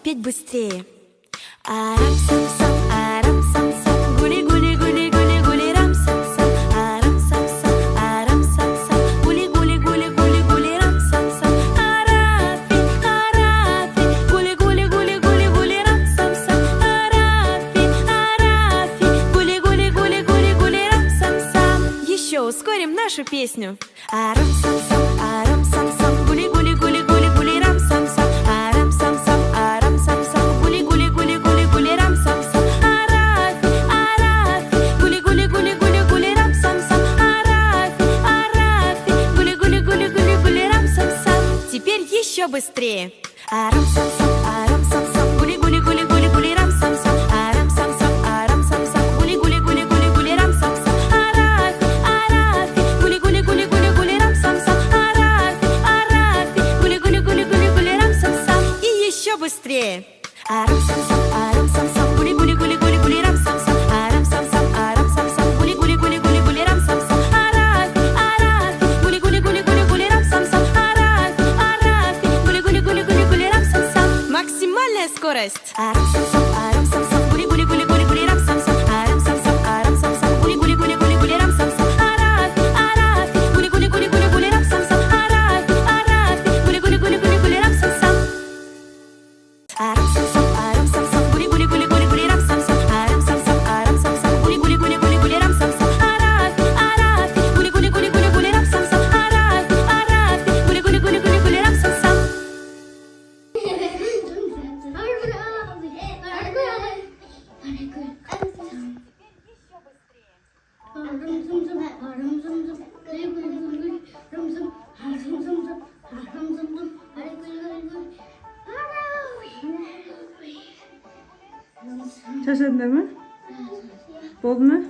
петь быстрее. Арам-сам-сам, арам-сам-сам, гули-гули-гули-гули-гули, рам-сам-сам. Арам-сам-сам, арам-сам-сам, гули-гули-гули-гули-гули, рам-сам-сам. Арафи, арафи, гули-гули-гули-гули-гули, рам-сам-сам. Арафи, арафи, гули-гули-гули-гули-гули, рам-сам-сам. Еще ускорим нашу песню. Арам-сам-сам, арам-сам-сам, гули-гули-гули-гули-гули, рам-сам-сам. Арам-сам-сам, арам-сам-сам, гули-гули-гули-гули-гули, рам-сам-сам. Арафи, арафи, гули-гули-гули-гули-гули, рам-сам-сам. Арафи, арафи, гули-гули-гули-гули-гули, рам-сам-сам. Теперь еще быстрее. Арам-сам-сам, арам-сам-сам, гули-гули-гули-гули-гули, рам-сам-сам. Арам-сам-сам, арам-сам-сам, гули-гули-гули-гули-гули, рам-сам-сам. Арафи, арафи, гули-гули-гули-гули-гули, рам-сам-сам. Арафи, арафи, гули-гули-гули-гули-гули, рам-сам-сам. И еще быстрее. Арам-сам-сам, арам-сам-сам, гули-гули-гули-гули-гули, рам-сам-сам. Арам-сам-сам, арам-сам-сам, гули-гули-гули-гули-гули, рам-сам-сам. Арафи, арафи, гули-гули-гули-гули-гули, рам-сам-сам. Арафи, арафи, гули-гули-гули-гули-гули, рам-сам-сам. Максимальная скорость. Арам-сам-сам, арам-сам-сам, гули-гули-гули-гули-гули, рам-сам-сам. Арам-сам-сам, арам-сам-сам, гули-гули-гули-гули-гули, рам-сам-сам. Арафи, арафи, гули-гули-гули-гули-гули, рам-сам-сам. Арафи, арафи, гули-гули-гули-гули-гули, рам-сам-сам. Арам-сам-сам, арам-сам-сам, гули-гули-гули-гули-гули, рам-сам-сам. Арам-сам-сам, арам-сам-сам, гули-гули-гули-гули-гули, рам-сам-сам. Арафи, арафи, гули-гули-гули-гули-гули, рам-сам-сам. Арафи, арафи, гули-гули-гули-гули-гули, рам-сам-сам. Şaşırdın mı? Oldu mu?